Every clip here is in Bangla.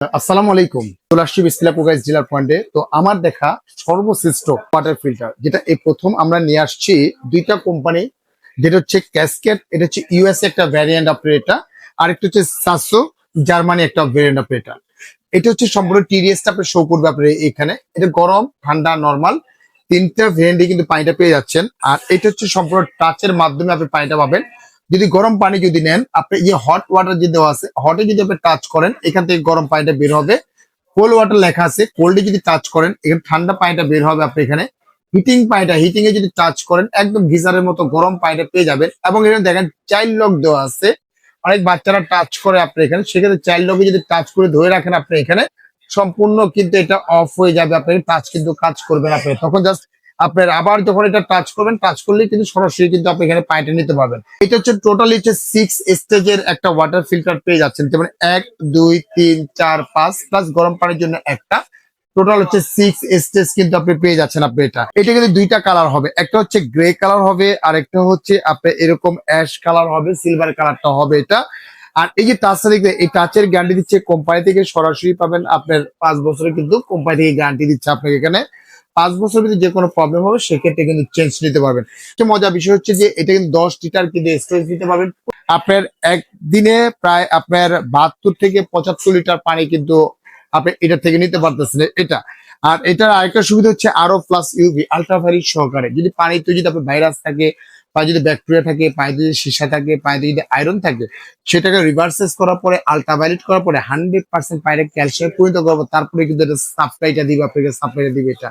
আসসালামু আলাইকুম। চলে আসছি বিসমিল্লাহ গাইস ডিলার পয়েন্টে। তো আমার দেখা সর্বশ্রেষ্ঠ ওয়াটার ফিল্টার যেটা এই প্রথম আমরা নিয়ে আসছি দুইটা কোম্পানি, যেটা হচ্ছে ক্যাসকেড, এটা হচ্ছে ইউএস একটা ভ্যারিয়েন্ট আপনার এটা, আর একটা হচ্ছে সাসো জার্মানি একটা ভ্যারিয়েন্ট আপনার এটা। এটা হচ্ছে সম্পূর্ণ টিডিএসটা আপনার শো করবে আপনার এখানে। এটা গরম, ঠান্ডা, নরমাল তিনটা ভ্যারিয়েন্টে কিন্তু পানিটা পেয়ে যাচ্ছেন। আর এটা হচ্ছে সম্পূর্ণ টাচের মাধ্যমে আপনি পানিটা পাবেন। যদি গরম পানি যদি নেন, আপনি যে হট ওয়াটার যে দেওয়া আছে, হটে যদি আপনি টাচ করেন এখান থেকে গরম পানিটা বের হবে। কোল্ড ওয়াটার লেখা আছে, কোল্ডে যদি টাচ করেন এখানে ঠান্ডা পানিটা বের হবে। আপনি এখানে হিটিং পানিটা, হিটিং এ যদি টাচ করেন একদম গিজারের মতো গরম পানিটা পেয়ে যাবেন। এবং এখানে দেখেন চাইল্ড লক দেওয়া আছে, অনেক বাচ্চারা টাচ করে আপনি এখানে, সেক্ষেত্রে চাইল্ড লকে যদি টাচ করে ধরে রাখেন আপনি এখানে, সম্পূর্ণ কিন্তু এটা অফ হয়ে যাবে। আপনার টাচ কিন্তু কাজ করবে না, আপনি তখন জাস্ট আপনার আবার যখন এটা টাচ করবেন, টাচ করলেই কিন্তু সরাসরি কিন্তু আপনি এখানে পানিটা নিতে পারবেন। এটা হচ্ছে টোটালি হচ্ছে 6 স্টেজের একটা ওয়াটার ফিল্টার পেয়ে যাচ্ছেন, যেমন 1 2 3 4 5 প্লাস গরম পানির জন্য একটা, টোটাল হচ্ছে 6 স্টেজ কিন্তু আপনি পেয়ে যাচ্ছেন। আপনি এটা কিন্তু দুইটা কালার হবে, একটা হচ্ছে গ্রে কালার হবে আর একটা হচ্ছে আপনার এরকম অ্যাশ কালার হবে, সিলভার কালারটা হবে এটা। আর এই যে টাচটা দেখবে, এই টাচের গ্যারান্টি দিচ্ছে কোম্পানি থেকে, সরাসরি পাবেন আপনার 5 বছরের কিন্তু কোম্পানি থেকে গ্যারান্টি দিচ্ছে আপনাকে এখানে। 5 বছরের ভিতরে যে কোনো প্রবলেম হবে সেক্ষেত্রে কিন্তু চেঞ্জ নিতে পারবেন। মজার বিষয় হচ্ছে যে এটা কিন্তু 10 লিটার কিন্তু স্টোরেজ দিতে পারবেন। আপনার একদিনে প্রায় আপনার 72 থেকে 75 লিটার পানি কিন্তু আপনি এটা থেকে নিতে পারতেছেন এটা। আর এটার আরেকটা সুবিধা হচ্ছে আরো প্লাস ইউভি আলট্রাভায়োলেট সহকারে, যদি পানিতে যদি আপনার ভাইরাস থাকে, পায়ে যদি ব্যাকটেরিয়া থাকে, পায়ে যদি সীসা থাকে, পায়ে যদি আয়রন থাকে, সেটাকে রিভার্সেস করার পরে, আলট্রাভায়োলেট করার পরে 100% পায়ে ক্যালসিয়াম পরিণত করবো, তারপরে কিন্তু এটা সাপ্লাইটা দিবে আপনাকে, সাপ্লাইটা দিবে এটা।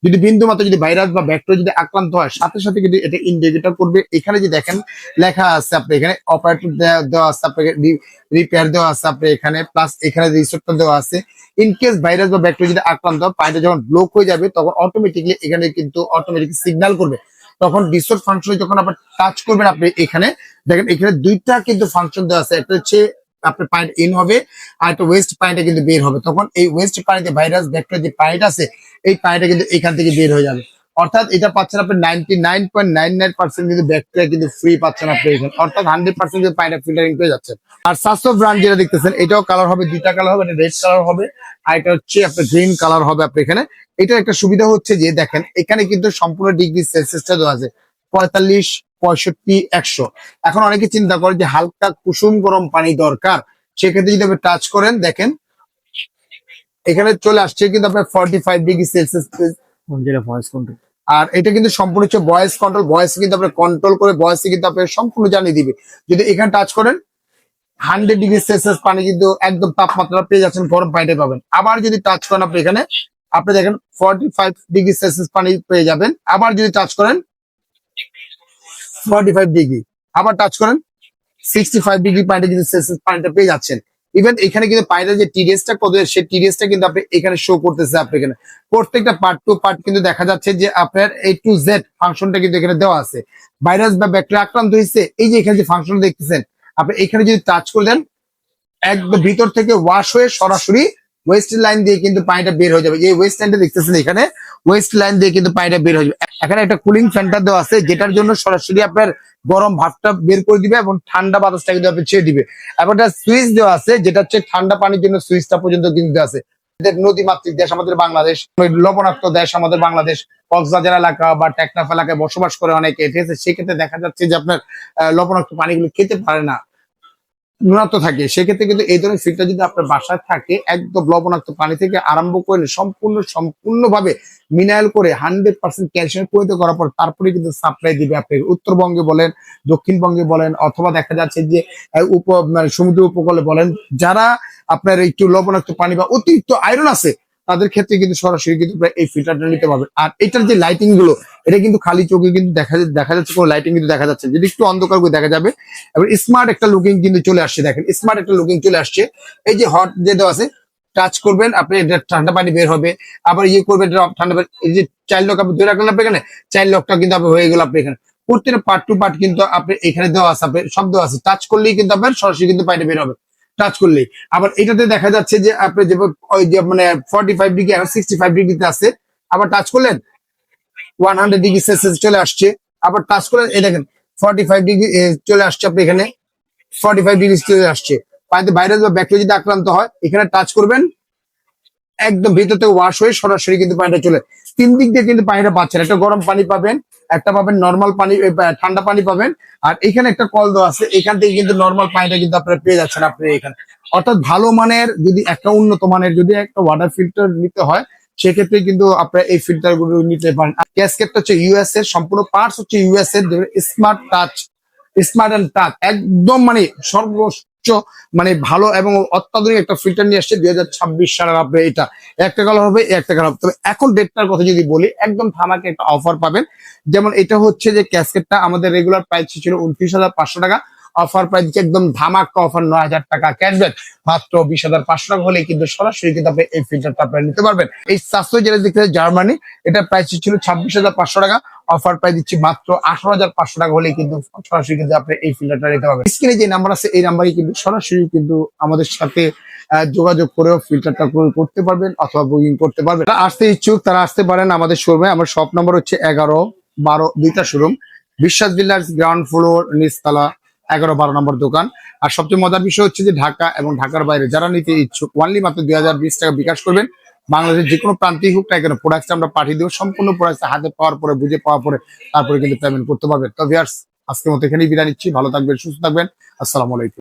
যদি বিন্দু মাত্র যদি ভাইরাস বা ব্যাকটেরিয়া যদি আক্রান্ত হয়, সাথে সাথে কিন্তু এটা ইন্ডিকেটর করবে। এখানে যে দেখেন লেখা আছে আপনি এখানে অপারেটর দেওয়া আছে, আপনাকে রিপেয়ার দেওয়া আছে আপনি এখানে, প্লাস এখানে রিসোর্টটা দেওয়া আছে। ইন কেস ভাইরাস বা ব্যাকটেরিয়া যদি আক্রান্ত হয়, পানিটা যখন ব্লক হয়ে যাবে তখন অটোমেটিকলি এখানে কিন্তু অটোমেটিক সিগন্যাল করবে। তখন রিসোর্ট ফাংশনে যখন আপনি টাচ করবেন, আপনি এখানে দেখেন এখানে দুইটা কিন্তু ফাংশন দেওয়া আছে, একটা হচ্ছে আপনার পানিটা ইন হবে আর একটা ওয়েস্ট পানিটা কিন্তু বের হবে। তখন এই ওয়েস্ট পানিতে ভাইরাস ব্যাকটেরিয়া যে পানিটা আছে, এই পানিটা কিন্তু এখান থেকে বের হয়ে যাবে। অর্থাৎ এটা পাচ্ছেন আপনি 99.99% কিন্তু ব্যাকটেরিয়া কিন্তু ফ্রি পাচ্ছেন আপনি এখানে, অর্থাৎ 100% কিন্তু পানিটা ফিল্টারিং পেয়ে যাচ্ছেন। আর সাতশো ব্র্যান্ড যেটা দেখতেছেন, এটাও কালার হবে, দুইটা কালার হবে, রেড কালার হবে আর এটা হচ্ছে আপনার গ্রিন কালার হবে আপনি এখানে। এটার একটা সুবিধা হচ্ছে যে দেখেন এখানে কিন্তু সম্পূর্ণ ডিগ্রি সেলসিয়াসটা দেওয়া আছে, 45 65 100। এখন অনেকে চিন্তা করে যে হালকা কুসুম গরম পানি দরকার, সেক্ষেত্রে যদি আপনি টাচ করেন দেখেন এখানে চলে আসছে কিন্তু আপনার 45 ডিগ্রি সেলসিয়াস। যেটা ভয়েস কন্ট্রোল, আর এটা কিন্তু সম্পূর্ণ হচ্ছে ভয়েস কন্ট্রোল, ভয়েস কিন্তু আপনার কন্ট্রোল করে ভয়েসে কিন্তু আপনার সম্পূর্ণ জানিয়ে দিবে। যদি এখানে টাচ করেন 100 ডিগ্রি সেলসিয়াস পানি কিন্তু একদম তাপমাত্রা পেয়ে যাচ্ছেন, গরম পানিটা পাবেন। আবার যদি টাচ করেন আপনি এখানে, আপনি দেখেন 45 ডিগ্রি সেলসিয়াস পানি পেয়ে যাবেন। আবার যদি টাচ করেন 45 ডিগ্রি, আবার টাচ করেন 65 ডিগ্রি পানিটা কিন্তু সেলসিয়াস পানিটা পেয়ে যাচ্ছেন। ইভেন এখানে কিন্তু পানিটা যে টিডিএসটা কত, সেই টিডিএসটা কিন্তু আপনি এখানে শো করতেছে। আপনি এখানে প্রত্যেকটা পার্ট টু পার্ট কিন্তু দেখা যাচ্ছে যে আপনার A to Z ফাংশনটা কিন্তু এখানে দেওয়া আছে। ভাইরাস বা ব্যাকটেরিয়া আক্রান্ত হয়েছে, এই যে এখানে যে ফাংশন দেখতেছেন, আপনি এখানে যদি টাচ করে দেন একদম ভিতর থেকে ওয়াশ হয়ে সরাসরি ওয়েস্ট লাইন দিয়ে কিন্তু পানিটা বের হয়ে যাবে। এই ওয়েস্ট লাইনটা দেখতেছেন এখানে, ওয়েস্ট লাইন দিয়ে কিন্তু পানিটা বের হয়ে যাবে। এখানে একটা কুলিং ফ্যানটা দেওয়া আছে, যেটার জন্য সরাসরি আপনার গরম ভাবটা বের করে দিবে এবং ঠান্ডা বাতাসটা কিন্তু আপনি ছেড়ে দিবে। এবং একটা সুইচ দেওয়া আছে, যেটা হচ্ছে ঠান্ডা পানির জন্য সুইচটা পর্যন্ত কিন্তু আছে। নদীমাতৃক দেশ আমাদের বাংলাদেশ, লবণাক্ত দেশ আমাদের বাংলাদেশ, কক্সবাজার এলাকা বা টেকনাফ এলাকায় বসবাস করে অনেকে, ঠিক আছে, সেক্ষেত্রে দেখা যাচ্ছে যে আপনার লবণাক্ত পানিগুলো খেতে পারে না, ন্যূনত্ব থাকে। সেক্ষেত্রে কিন্তু এই ধরনের ফিল্টার যদি আপনার বাসায় থাকে, একদম লবণাক্ত পানি থেকে আরম্ভ করে সম্পূর্ণভাবে মিনারেল করে 100% ক্যালসিয়াম পরিণত করার পর তারপরে কিন্তু সাপ্লাই দিবে। আপনি উত্তরবঙ্গে বলেন, দক্ষিণবঙ্গে বলেন, অথবা দেখা যাচ্ছে যে মানে সমুদ্র উপকূলে বলেন, যারা আপনার একটু লবণাক্ত পানি বা অতিরিক্ত আয়রন আছে তাদের ক্ষেত্রে কিন্তু সরাসরি কিন্তু এই ফিল্টারটা নিতে পারবে। আর এটার যে লাইটিং গুলো, এটা কিন্তু খালি চোখে কিন্তু দেখা যাচ্ছে, কোনো লাইটিং কিন্তু দেখা যাচ্ছে, যদি একটু অন্ধকার করে দেখা যাবে। এবার স্মার্ট একটা লুকিং কিন্তু চলে আসছে, দেখেন স্মার্ট একটা লুকিং চলে আসছে। এই যে হট যে দেওয়া আছে, টাচ করবেন আপনি এটা ঠান্ডা পানি বের হবে। আবার ইয়ে করবেন ঠান্ডা পানি, এই যে চাইল্ড লক আপনি ধরে রাখলেন আপনি এখানে, চাইল্ড লকটা কিন্তু আপনি হয়ে গেল। আপনি এখানে প্রত্যেকটা পার্ট টু পার্ট কিন্তু আপনি এখানে দেওয়া আছে, আপনি সব দেওয়া আছে। টাচ করলেই কিন্তু আপনার সরাসরি কিন্তু পানি বের হবে, টাচ করলেই। আবার এটাতে দেখা যাচ্ছে যে আপনি যে ওই যে মানে 45 ডিগ্রি আর 65 ডিগ্রিতে আছে, আবার টাচ করলেন 100 ডিগ্রি সেলসিয়াস চলে আসছে। আবার টাচ করলেন এই দেখেন 45 ডিগ্রি চলে আসছে, আপনি এখানে 45 ডিগ্রি চলে আসছে। পানিতে ভাইরাস বা ব্যাকটেরিয়া যদি আক্রান্ত হয় এখানে টাচ করবেন, একদম ভিতর থেকে ওয়াশ হয়ে সরাসরি কিন্তু পানিটা চলে। 3 দিক দিয়ে কিন্তু পানিটা পাচ্ছেন, একটা গরম পানি পাবেন, একটা পাবেন নর্মাল পানি, ঠান্ডা পানি পাবেন, আর এখানে একটা কল দেওয়া আছে, এখান থেকে কিন্তু নর্মাল পানিটা কিন্তু আপনারা পেয়ে যাচ্ছেন আপনি এখানে। অর্থাৎ ভালো মানের যদি একটা উন্নত মানের যদি একটা ওয়াটার ফিল্টার নিতে হয় সেক্ষেত্রে কিন্তু আপনারা এই ফিল্টার গুলো নিতে পারেন। ক্যাসকেটটা হচ্ছে ইউএস এর, সম্পূর্ণ পার্টস হচ্ছে ইউএস এর, smart touch, smart and touch, একদম মানে সর্বোচ্চ মানে ভালো এবং অত্যাধুনিক একটা ফিল্টার নিয়ে আসছে 2026 সালের। আপনি এটা একটা কালার হবে, একটা কালার হবে। তবে এখন ডেটটার কথা যদি বলি, একদম ধামাকে একটা অফার পাবেন। যেমন এটা হচ্ছে যে ক্যাসকেটটা আমাদের রেগুলার প্রাইস ছিল 29,500 টাকা, অফার প্রাইস দিচ্ছে একদম ধামাকা অফার 9,000 টাকা ক্যাশব্যাক, মাত্র 20,500 টাকা হলে কিন্তু সরাসরি কিন্তু আপনি এই ফিল্টারটা আপনারা নিতে পারবেন। এই স্বাস্থ্য যেটা দেখতে জার্মানি, এটা প্রাইস ছিল 26,500 টাকা, অফার প্রাইস দিচ্ছি মাত্র 18,500 টাকা হলে কিন্তু সরাসরি কিন্তু আপনি এই ফিল্টারটা নিতে পারবেন। স্ক্রিনে যে নাম্বার আছে এই নাম্বারে কিন্তু সরাসরি কিন্তু আমাদের সাথে যোগাযোগ করেও ফিল্টারটা করতে পারবেন অথবা বুকিং করতে পারবেন। যারা আসতে ইচ্ছুক তারা আসতে পারেন আমাদের শোরুমে। আমার শপ নম্বর হচ্ছে 11, 12 দুইটা শোরুম, বিশ্বাস বিল্ডার্স গ্রাউন্ড ফ্লোর নিচতলা 11, 12 নম্বর দোকান। আর সবচেয়ে মজার বিষয় হচ্ছে যে ঢাকা এবং ঢাকার বাইরে যারা নিতে ইচ্ছুক ওনলি মাত্র 2020 টাকা বিকাশ করবেন। বাংলাদেশের যে কোনো প্রান্তিক হোক না কেন প্রোডাক্টটা আমরা পাঠিয়ে দেবো, সম্পূর্ণ প্রোডাক্ট হাতে পাওয়ার পরে বুঝে পাওয়ার পরে তারপরে কিন্তু পেমেন্ট করতে পারবেন। তো ভিউয়ার্স আজকের মতো এখানেই বিদায় নিচ্ছি, ভালো থাকবেন, সুস্থ থাকবেন, আসসালামু আলাইকুম।